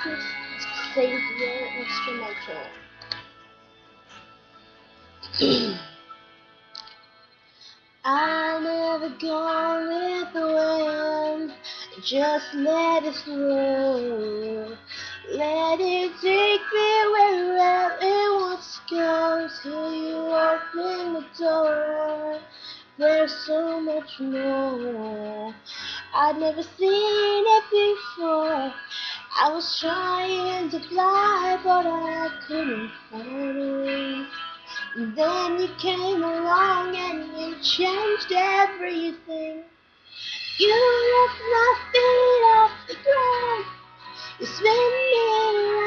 Just save your instrumental. I'll never go with the wind. Just let it flow. Let it take me wherever it wants to go. Till you open the door. There's so much more. I'd never seen it before. I was trying to fly, but I couldn't find it. Then you came along and you changed everything. You lift my feet off the ground. You spin me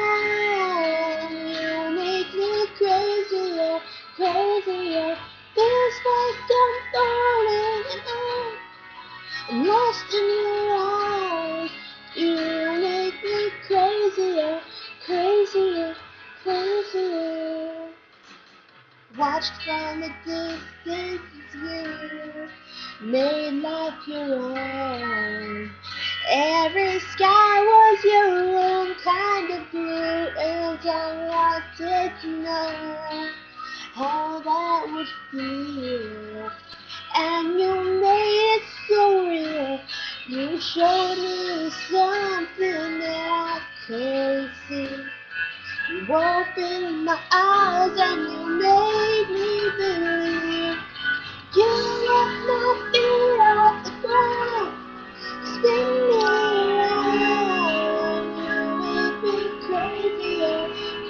around. You make me crazier, crazier. Feels like I'm falling and lost in your arms. You make me crazier, crazier, crazier. Watched from a distance as you made life your own. Every sky was your own kind of blue, and I wanted to know how that would feel. And you made it so real. You showed me something that I couldn't see. You opened my eyes and you made me believe. You lift my feet off the ground, spin me around. You make me crazier,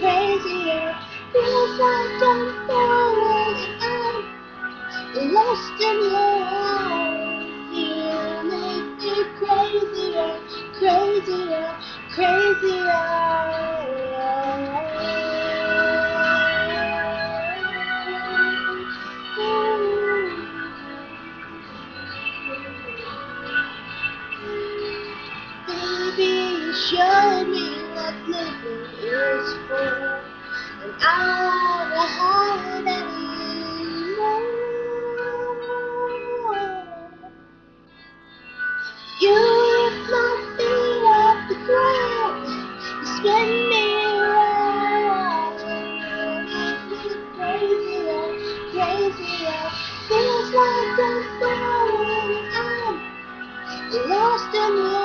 crazier. Feels like I'm falling and I'm lost in your arms. You make me crazier, crazier, crazier. Baby, you showed me what living is for, and I wanna hide anymore. You lift my feet off the ground, you spin me around, you make me crazier, crazier. Feels like I'm falling, I'm lost in your